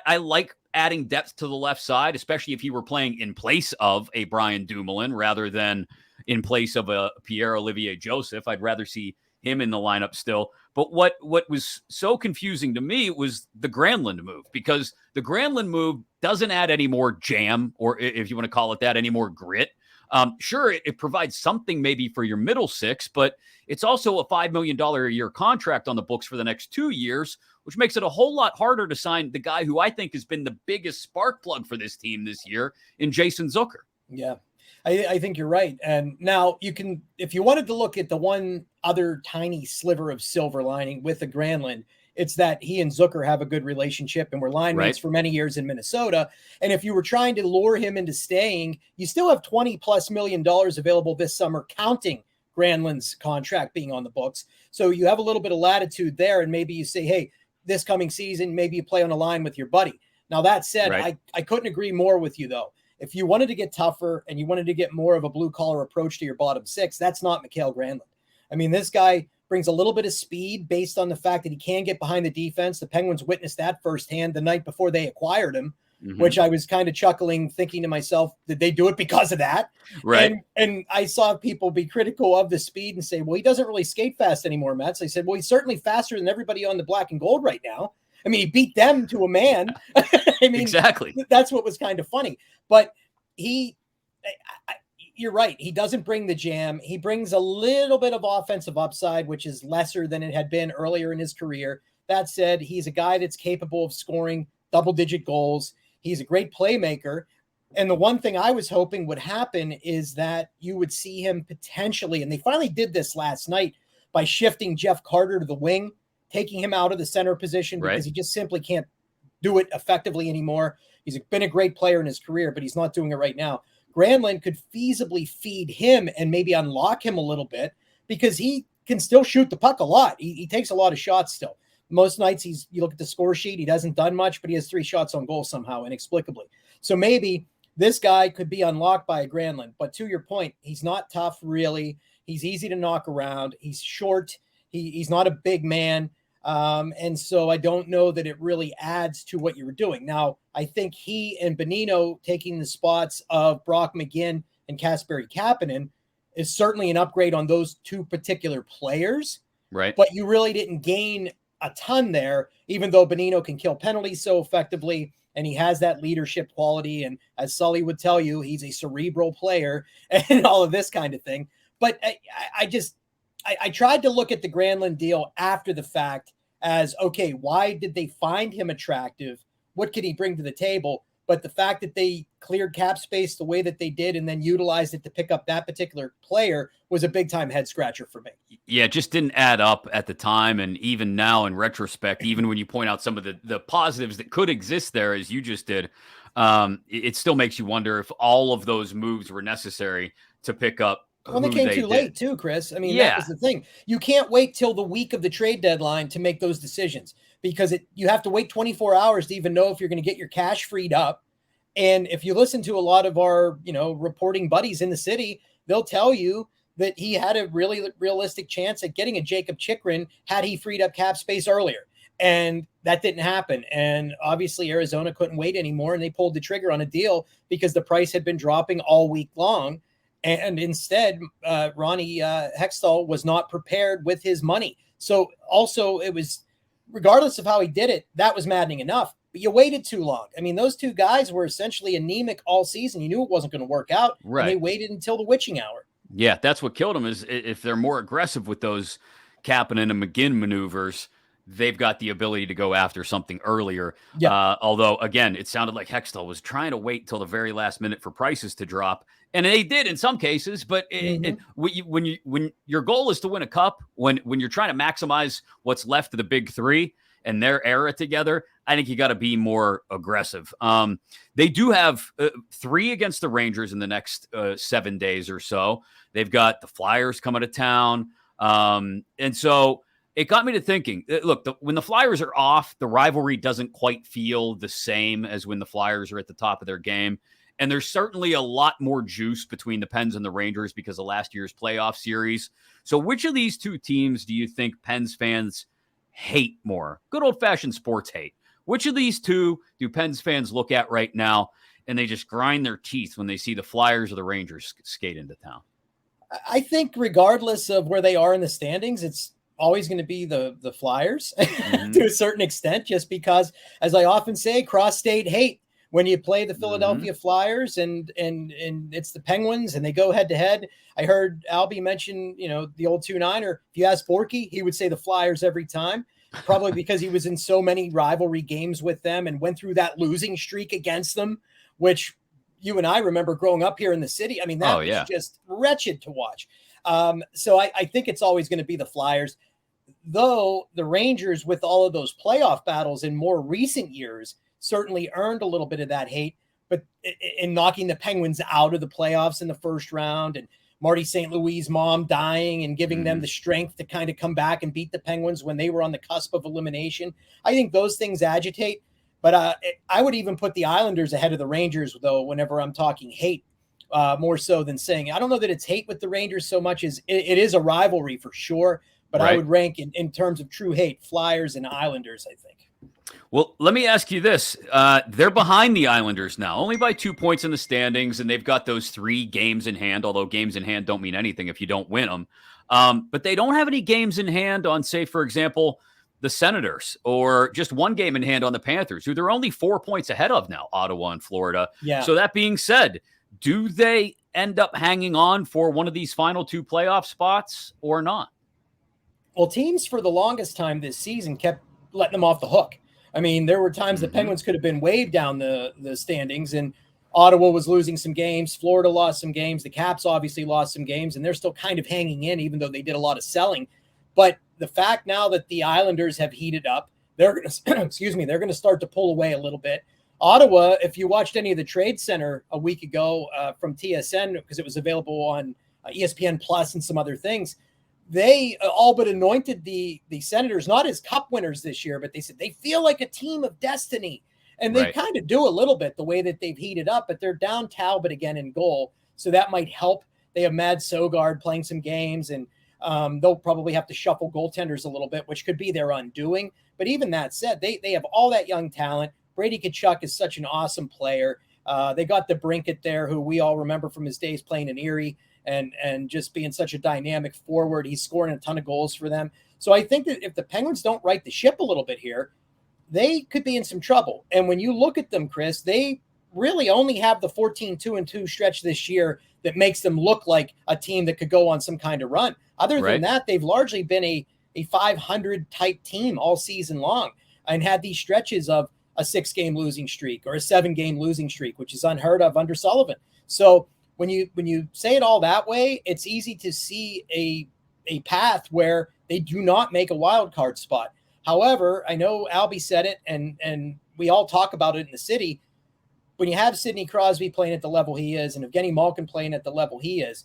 I like adding depth to the left side, especially if he were playing in place of a Brian Dumoulin rather than in place of a Pierre-Olivier Joseph. I'd rather see him in the lineup still. But what was so confusing to me was the Granlund move, because the Granlund move doesn't add any more jam, or if you want to call it that, any more grit. Sure, it provides something maybe for your middle six, but it's also a $5 million a year contract on the books for the next 2 years, which makes it a whole lot harder to sign the guy who I think has been the biggest spark plug for this team this year in Jason Zucker. Yeah, I think you're right. And now you can, if you wanted to look at the one other tiny sliver of silver lining with the Granlund, it's that he and Zucker have a good relationship and were line mates for many years in Minnesota. And if you were trying to lure him into staying, you still have $20+ million available this summer, counting Granlund's contract being on the books. So you have a little bit of latitude there. And maybe you say, hey, this coming season, maybe you play on a line with your buddy. Now, that said, I couldn't agree more with you, though. If you wanted to get tougher and you wanted to get more of a blue-collar approach to your bottom six, that's not Mikael Granlund. I mean, this guy brings a little bit of speed based on the fact that he can get behind the defense. The Penguins witnessed that firsthand the night before they acquired him, which I was kind of chuckling, thinking to myself, did they do it because of that? Right. And I saw people be critical of the speed and say, well, he doesn't really skate fast anymore, Metz. I said, well, he's certainly faster than everybody on the black and gold right now. I mean, he beat them to a man. I mean, exactly. That's what was kind of funny. But you're right. He doesn't bring the jam. He brings a little bit of offensive upside, which is lesser than it had been earlier in his career. That said, he's a guy that's capable of scoring double-digit goals. He's a great playmaker. And the one thing I was hoping would happen is that you would see him potentially, and they finally did this last night by shifting Jeff Carter to the wing, taking him out of the center position because he just simply can't do it effectively anymore. He's been a great player in his career, but he's not doing it right now. Granlund could feasibly feed him and maybe unlock him a little bit because he can still shoot the puck a lot. He takes a lot of shots still. Most nights you look at the score sheet, he hasn't done much, but he has 3 shots on goal somehow, inexplicably. So maybe this guy could be unlocked by a Granlund. But to your point, he's not tough, really. He's easy to knock around. He's short. He's not a big man. And so I don't know that it really adds to what you were doing. Now, I think he and Bonino taking the spots of Brock McGinn and Kasperi Kapanen is certainly an upgrade on those 2 particular players. Right. But you really didn't gain a ton there, even though Bonino can kill penalties so effectively and he has that leadership quality. And as Sully would tell you, he's a cerebral player and all of this kind of thing. But I tried to look at the Granlund deal after the fact as, okay, why did they find him attractive? What could he bring to the table? But the fact that they cleared cap space the way that they did and then utilized it to pick up that particular player was a big time head scratcher for me. Yeah, it just didn't add up at the time. And even now in retrospect, even when you point out some of the positives that could exist there, as you just did, it still makes you wonder if all of those moves were necessary to pick up. Well, they came too late too, Chris. I mean, that was the thing. You can't wait till the week of the trade deadline to make those decisions because you have to wait 24 hours to even know if you're going to get your cash freed up. And if you listen to a lot of our, reporting buddies in the city, they'll tell you that he had a really realistic chance at getting a Jacob Chikrin had he freed up cap space earlier. And that didn't happen. And obviously Arizona couldn't wait anymore, and they pulled the trigger on a deal because the price had been dropping all week long. And instead, Ronnie Hextall was not prepared with his money. So also it was, regardless of how he did it, that was maddening enough. But you waited too long. I mean, those two guys were essentially anemic all season. You knew it wasn't going to work out. Right. And they waited until the witching hour. Yeah, that's what killed them, is if they're more aggressive with those Kapanen and McGinn maneuvers, they've got the ability to go after something earlier. Yeah. Although, again, it sounded like Hextall was trying to wait until the very last minute for prices to drop. And they did in some cases, but when your goal is to win a cup, when you're trying to maximize what's left of the big three and their era together, I think you got to be more aggressive. They do have 3 against the Rangers in the next 7 days or so. They've got the Flyers coming to town. And so it got me to thinking, look, when the Flyers are off, the rivalry doesn't quite feel the same as when the Flyers are at the top of their game. And there's certainly a lot more juice between the Pens and the Rangers because of last year's playoff series. So which of these two teams do you think Pens fans hate more? Good old-fashioned sports hate. Which of these two do Pens fans look at right now and they just grind their teeth when they see the Flyers or the Rangers skate into town? I think regardless of where they are in the standings, it's always going to be the Flyers to a certain extent, just because, as I often say, cross-state hate. When you play the Philadelphia Flyers and it's the Penguins and they go head to head. I heard Alby mention, the old 2-9er. If you ask Borky, he would say the Flyers every time, probably because he was in so many rivalry games with them and went through that losing streak against them, which you and I remember growing up here in the city. I mean, that was just wretched to watch. So I think it's always going to be the Flyers, though the Rangers, with all of those playoff battles in more recent years, certainly earned a little bit of that hate, but in knocking the Penguins out of the playoffs in the first round and Marty St. Louis' mom dying and giving them the strength to kind of come back and beat the Penguins when they were on the cusp of elimination. I think those things agitate, but I would even put the Islanders ahead of the Rangers, though, whenever I'm talking hate, more so than saying, I don't know that it's hate with the Rangers so much as it is a rivalry for sure, but I would rank in terms of true hate, Flyers and Islanders, I think. Well, let me ask you this. They're behind the Islanders now, only by 2 points in the standings, and they've got those 3 games in hand, although games in hand don't mean anything if you don't win them. But they don't have any games in hand on, say, for example, the Senators, or just 1 game in hand on the Panthers, who they're only 4 points ahead of now, Ottawa and Florida. Yeah. So that being said, do they end up hanging on for one of these final 2 playoff spots or not? Well, teams for the longest time this season kept letting them off the hook. I mean, there were times the Penguins could have been way down the standings, and Ottawa was losing some games. Florida lost some games. The Caps obviously lost some games, and they're still kind of hanging in, even though they did a lot of selling. But the fact now that the Islanders have heated up, they're going to, they're going to start to pull away a little bit. Ottawa, if you watched any of the Trade Center a week ago from TSN, because it was available on ESPN Plus and some other things, they all but anointed the Senators, not as cup winners this year, but they said they feel like a team of destiny. And they kind of do a little bit the way that they've heated up, but they're down Talbot again in goal. So that might help. They have Mad Sogard playing some games, and they'll probably have to shuffle goaltenders a little bit, which could be their undoing. But even that said, they have all that young talent. Brady Tkachuk is such an awesome player. They got the Brinket there, who we all remember from his days playing in Erie. And just being such a dynamic forward. He's scoring a ton of goals for them. So I think that if the Penguins don't right the ship a little bit here, they could be in some trouble. And when you look at them, Chris, they really only have the 14-2-2 stretch this year that makes them look like a team that could go on some kind of run. Other than that, they've largely been a 500 type team all season long and had these stretches of a 6-game losing streak or a 7-game losing streak, which is unheard of under Sullivan. So when you say it all that way, it's easy to see a path where they do not make a wild card spot. However, I know Alby said it, and we all talk about it in the city. When you have Sidney Crosby playing at the level he is, and Evgeny Malkin playing at the level he is,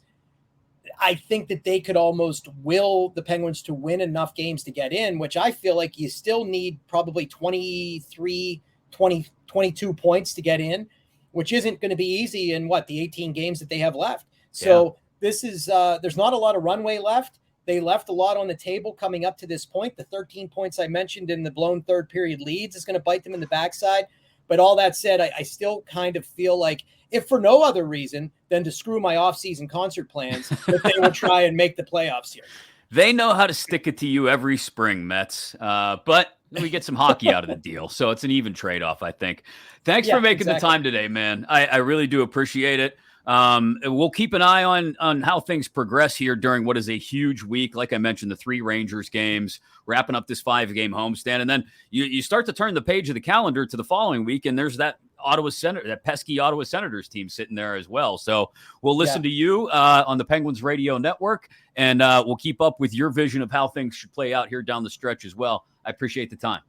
I think that they could almost will the Penguins to win enough games to get in, which I feel like you still need probably 23, 20, 22 points to get in, which isn't going to be easy in the 18 games that they have left. So this is, there's not a lot of runway left. they left a lot on the table coming up to this point. The 13 points I mentioned in the blown third period leads is going to bite them in the backside. But all that said, I still kind of feel like, if for no other reason than to screw my off-season concert plans, that they will try and make the playoffs here. They know how to stick it to you every spring, Mets. But we get some hockey out of the deal. So it's an even trade-off, I think. Thanks for making the time today, man. I really do appreciate it. We'll keep an eye on how things progress here during what is a huge week. Like I mentioned, the 3 Rangers games, wrapping up this 5-game homestand. And then you start to turn the page of the calendar to the following week, and there's that pesky Ottawa Senators team sitting there as well. So we'll listen to you on the Penguins Radio Network, and we'll keep up with your vision of how things should play out here down the stretch as well. I appreciate the time.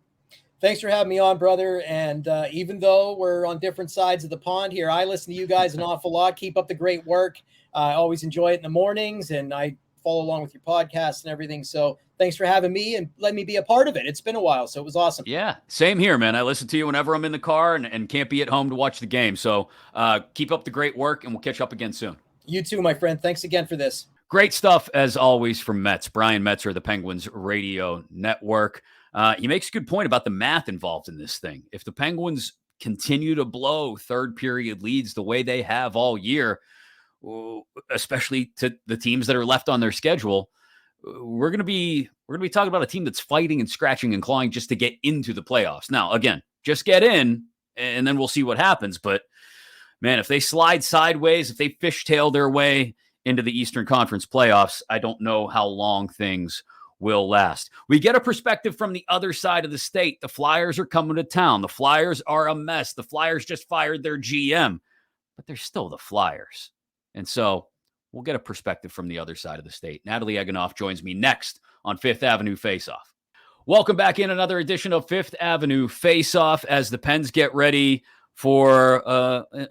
Thanks for having me on, brother. And even though we're on different sides of the pond here, I listen to you guys an awful lot. Keep up the great work. I always enjoy it in the mornings, and I follow along with your podcast and everything. So thanks for having me and let me be a part of it. It's been a while, so it was awesome. Yeah, same here, man. I listen to you whenever I'm in the car and can't be at home to watch the game. So keep up the great work, and we'll catch up again soon. You too, my friend. Thanks again for this. Great stuff, as always, from Mets. Brian Metzer, the Penguins Radio Network. He makes a good point about the math involved in this thing. If the Penguins continue to blow third period leads the way they have all year, especially to the teams that are left on their schedule, we're going to be talking about a team that's fighting and scratching and clawing just to get into the playoffs. Now, again, just get in, and then we'll see what happens. But man, if they slide sideways, if they fishtail their way into the Eastern Conference playoffs, I don't know how long things will last. We get a perspective from the other side of the state. The Flyers are coming to town. The Flyers are a mess. The Flyers just fired their GM, but they're still the Flyers. And so we'll get a perspective from the other side of the state. Natalie Egenolf joins me next on Fifth Avenue Faceoff. Welcome back in another edition of Fifth Avenue Faceoff as the Pens get ready for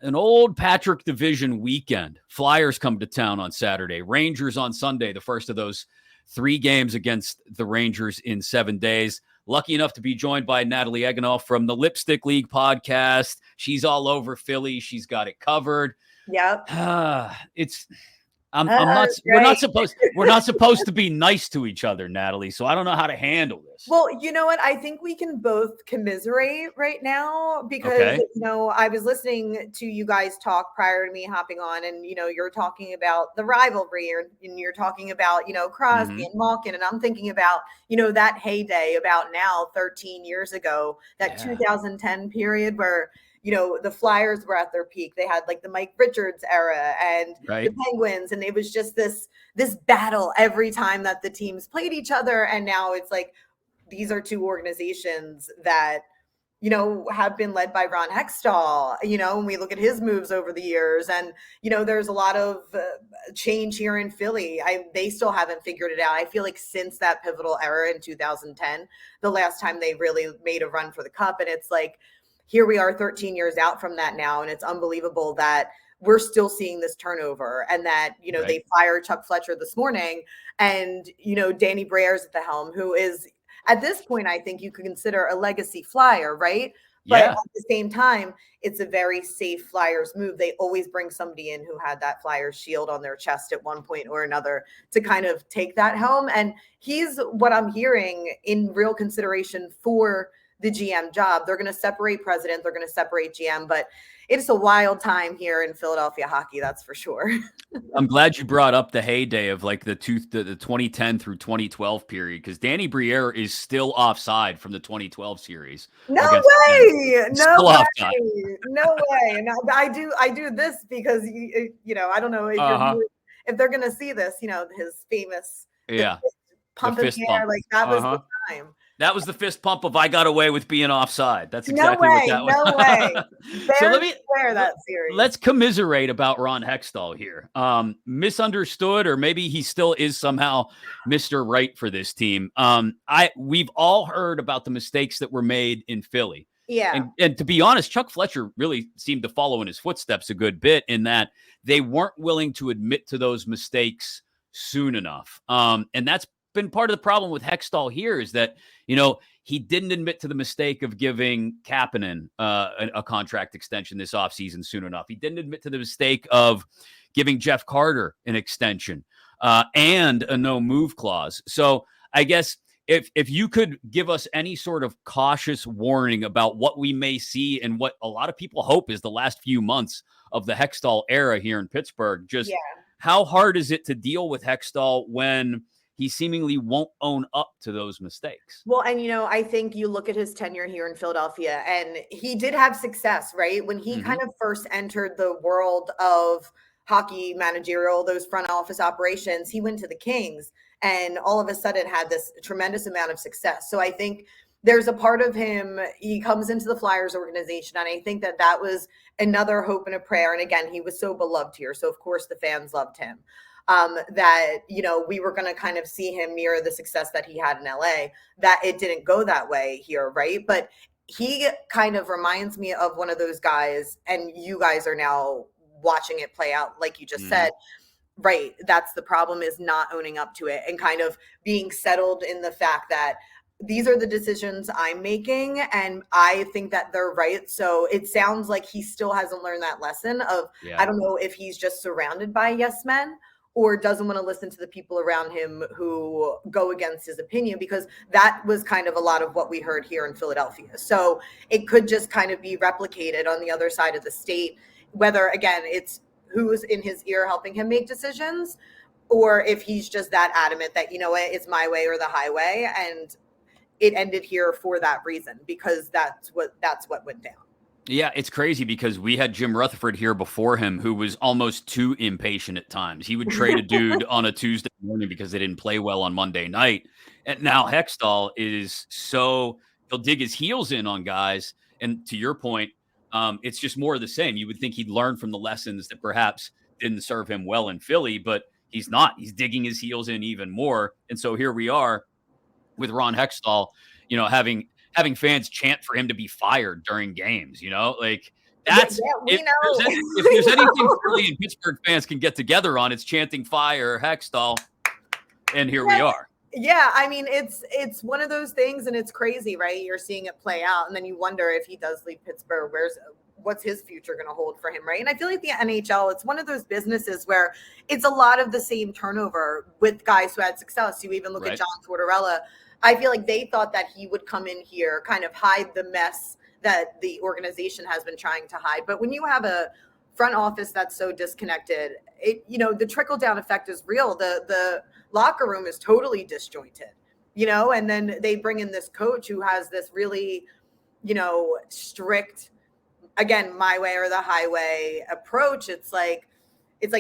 an old Patrick Division weekend. Flyers come to town on Saturday. Rangers on Sunday, the first of those 3 games against the Rangers in 7 days. Lucky enough to be joined by Natalie Egenolf from the Lipstick League podcast. She's all over Philly. She's got it covered. Yep. We're not supposed to be nice to each other, Natalie. So I don't know how to handle this. Well, you know what? I think we can both commiserate right now because, I was listening to you guys talk prior to me hopping on, and, you're talking about the rivalry and you're talking about, Crosby and Malkin. And I'm thinking about, that heyday about now 13 years ago, that 2010 period where, the Flyers were at their peak. They had like the Mike Richards era and the Penguins. And it was just this battle every time that the teams played each other. And now it's like, these are 2 organizations that, have been led by Ron Hextall, and we look at his moves over the years and, there's a lot of change here in Philly. They still haven't figured it out. I feel like since that pivotal era in 2010, the last time they really made a run for the cup. And it's like, here we are 13 years out from that now. And it's unbelievable that we're still seeing this turnover and that, they fired Chuck Fletcher this morning and, Danny Brière's at the helm, who is at this point, I think you could consider a legacy Flyer, right? But at the same time, it's a very safe Flyers move. They always bring somebody in who had that Flyers shield on their chest at one point or another to kind of take that helm. And he's what I'm hearing in real consideration for the GM job. They're going to separate president. They're going to separate GM, but it's a wild time here in Philadelphia hockey. That's for sure. I'm glad you brought up the heyday of like the 2010 through 2012 period, because Danny Brière is still offside from the 2012 series. No way. No way. And I do this because, I don't know if they're going to see this, his famous pump in the air. Like that was the time. That was the fist pump of "I got away with being offside." That's exactly what that was. No way. So let me swear that series. Let's commiserate about Ron Hextall here. Misunderstood, or maybe he still is somehow Mr. Right for this team. We've all heard about the mistakes that were made in Philly. Yeah. And to be honest, Chuck Fletcher really seemed to follow in his footsteps a good bit in that they weren't willing to admit to those mistakes soon enough. And that's been part of the problem with Hextall here is that, he didn't admit to the mistake of giving Kapanen a contract extension this offseason soon enough. He didn't admit to the mistake of giving Jeff Carter an extension. and a no move clause. So I guess if you could give us any sort of cautious warning about what we may see and what a lot of people hope is the last few months of the Hextall era here in Pittsburgh, just how hard is it to deal with Hextall when he seemingly won't own up to those mistakes? Well, and I think you look at his tenure here in Philadelphia, and he did have success, right? When he kind of first entered the world of hockey managerial, those front office operations, he went to the Kings and all of a sudden had this tremendous amount of success. So I think there's a part of him, he comes into the Flyers organization, and I think that was another hope and a prayer. And again, he was so beloved here. So of course the fans loved him. That, we were going to kind of see him mirror the success that he had in LA, that it didn't go that way here. Right. But he kind of reminds me of one of those guys, and you guys are now watching it play out. Like you just said, right. That's the problem, is not owning up to it and kind of being settled in the fact that these are the decisions I'm making, and I think that they're right. So it sounds like he still hasn't learned that lesson of, I don't know if he's just surrounded by yes men or doesn't want to listen to the people around him who go against his opinion, because that was kind of a lot of what we heard here in Philadelphia. So it could just kind of be replicated on the other side of the state, whether, again, it's who's in his ear helping him make decisions, or if he's just that adamant that, it's my way or the highway. And it ended here for that reason, because that's what went down. Yeah, it's crazy because we had Jim Rutherford here before him who was almost too impatient at times. He would trade a dude on a Tuesday morning because they didn't play well on Monday night. And now Hextall is he'll dig his heels in on guys. And to your point, it's just more of the same. You would think he'd learn from the lessons that perhaps didn't serve him well in Philly, but he's not. He's digging his heels in even more. And so here we are with Ron Hextall, having fans chant for him to be fired during games, like that's, if there's anything Philly and Pittsburgh fans can get together on, it's chanting fire Hextall. And here we are. Yeah. I mean, it's one of those things, and it's crazy, right? You're seeing it play out, and then you wonder if he does leave Pittsburgh, what's his future going to hold for him, right? And I feel like the NHL, it's one of those businesses where it's a lot of the same turnover with guys who had success. You even look at John Tortorella. I feel like they thought that he would come in here, kind of hide the mess that the organization has been trying to hide. But when you have a front office that's so disconnected, the trickle down effect is real. The locker room is totally disjointed, and then they bring in this coach who has this really, strict, again, my way or the highway approach. It's like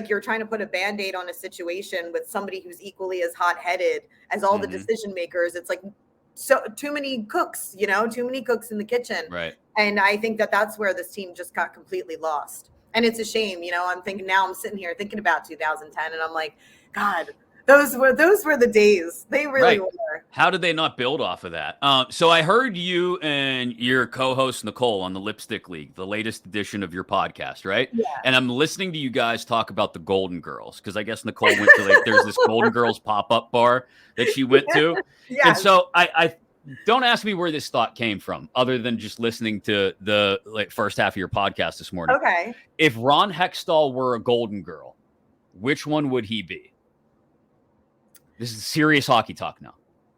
you're trying to put a Band-Aid on a situation with somebody who's equally as hot-headed as all the decision makers. It's like, so too many cooks, too many cooks in the kitchen. Right. And I think that's where this team just got completely lost. And it's a shame, I'm thinking now, I'm sitting here thinking about 2010, and I'm like, God, those were the days. They really were. How did they not build off of that? So I heard you and your co-host Nicole on the Lipstick League, the latest edition of your podcast, right? Yeah. And I'm listening to you guys talk about the Golden Girls, because I guess Nicole went to there's this Golden Girls pop-up bar that she went to. Yeah. And so I don't ask me where this thought came from, other than just listening to the first half of your podcast this morning. Okay. If Ron Hextall were a Golden Girl, which one would he be? This is serious hockey talk now.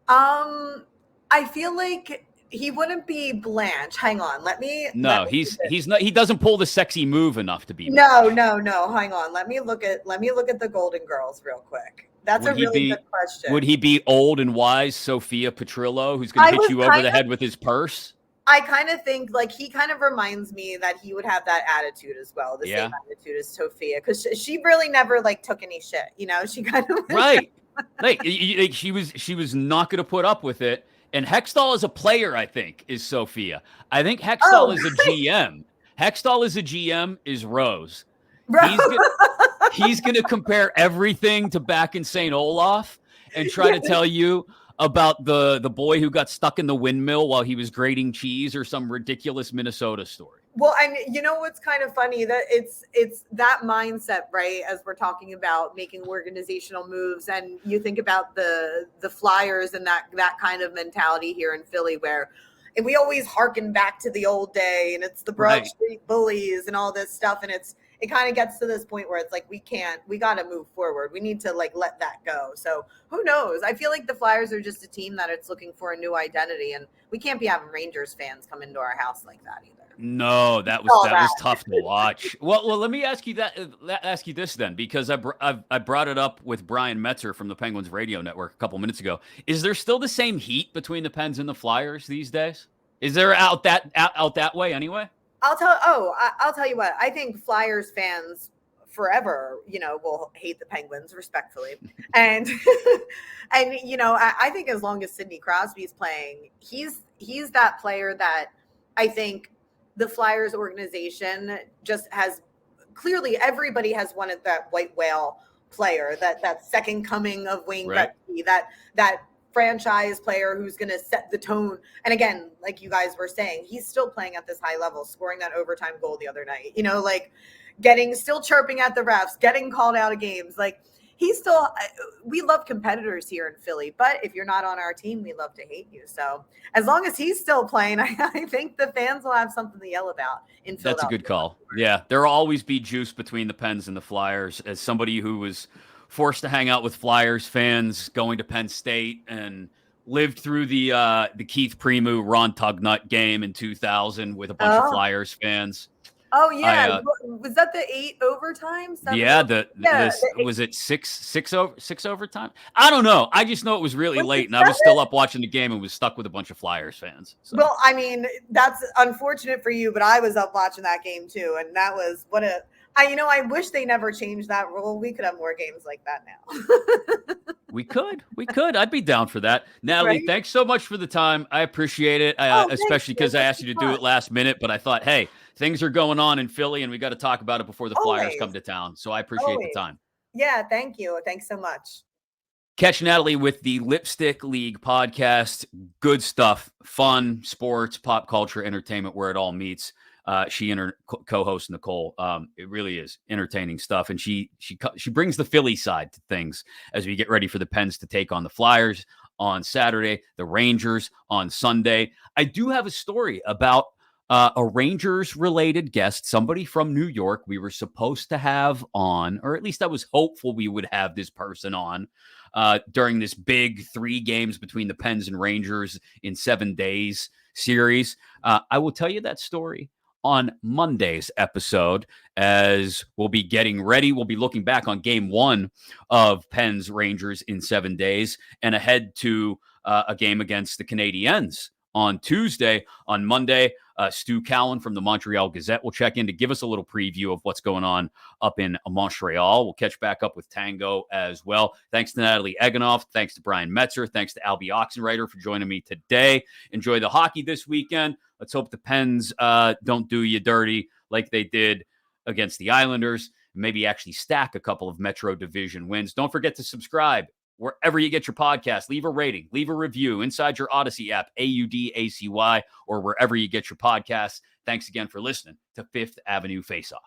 I feel like he wouldn't be Blanche. Hang on, he's not. He doesn't pull the sexy move enough to be. No. Hang on, let me look at the Golden Girls real quick. That's a really good question. Would he be old and wise Sophia Petrillo, who's going to hit you over the head with his purse? I kind of think he kind of reminds me that he would have that attitude as well. The same attitude as Sophia, because she really never took any shit. She kind of right. She was not going to put up with it. And Hextall as a player, I think, is Sophia. I think Hextall is a GM. Hextall as a GM is Rose. He's going to compare everything to back in St. Olaf and try to tell you about the boy who got stuck in the windmill while he was grating cheese, or some ridiculous Minnesota story. Well, and what's kind of funny, that it's that mindset, right? As we're talking about making organizational moves, and you think about the Flyers and that kind of mentality here in Philly, and we always harken back to the old day, and it's the Broad Street Bullies and all this stuff, and it kind of gets to this point where it's like, we got to move forward. We need to like let that go. So who knows? I feel like the Flyers are just a team that it's looking for a new identity, and we can't be having Rangers fans come into our house like that either. No, that was tough to watch. Well, let me ask you this then, because I brought it up with Brian Metzer from the Penguins Radio Network a couple minutes ago. Is there still the same heat between the Pens and the Flyers these days? Is there out that way anyway? I'll tell you what. I think Flyers fans forever, will hate the Penguins respectfully, and I think as long as Sidney Crosby's playing, he's that player that I think the Flyers organization just has clearly, everybody has wanted that white whale player, that second coming of Wayne Gretzky, that franchise player who's going to set the tone. And again, like you guys were saying, he's still playing at this high level, scoring that overtime goal the other night, still chirping at the refs, getting called out of games. Like we love competitors here in Philly, but if you're not on our team, we love to hate you. So as long as he's still playing, I think the fans will have something to yell about in Philadelphia. That's a good call. Yeah, there will always be juice between the Pens and the Flyers. As somebody who was forced to hang out with Flyers fans, going to Penn State, and lived through the Keith Primeau, Ron Tugnut game in 2000 with a bunch of Flyers fans. Oh yeah, was that the 8 overtime? Was it six overtime? I don't know. I just know it was really late, and I was still up watching the game and was stuck with a bunch of Flyers fans. So. Well, I mean, that's unfortunate for you, but I was up watching that game too, and that was I wish they never changed that rule. We could have more games like that now. We could. I'd be down for that. Natalie, Thanks so much for the time. I appreciate it, especially because I asked you to do it last minute, but I thought, hey, things are going on in Philly, and we got to talk about it before the Flyers come to town. So I appreciate the time. Yeah, thank you. Thanks so much. Catch Natalie with the Lipstick League podcast. Good stuff. Fun, sports, pop culture, entertainment, where it all meets. She and her co-host Nicole. It really is entertaining stuff, and she brings the Philly side to things as we get ready for the Pens to take on the Flyers on Saturday, the Rangers on Sunday. I do have a story about a Rangers-related guest, somebody from New York. We were supposed to have on, or at least I was hopeful we would have this person on during this big 3 games between the Pens and Rangers in 7 days series. I will tell you that story on Monday's episode, as we'll be getting ready. We'll be looking back on game 1 of Pens Rangers in 7 days and ahead to a game against the Canadiens on Tuesday. On Monday, Stu Cowan from the Montreal Gazette will check in to give us a little preview of what's going on up in Montreal. We'll catch back up with Tango as well. Thanks to Natalie Egenolf. Thanks to Brian Metzer. Thanks to Alby Oxenreiter for joining me today. Enjoy the hockey this weekend. Let's hope the Pens don't do you dirty like they did against the Islanders. Maybe actually stack a couple of Metro Division wins. Don't forget to subscribe wherever you get your podcast. Leave a rating, leave a review inside your Odyssey app, AUDACY, or wherever you get your podcasts. Thanks again for listening to Fifth Avenue Faceoff.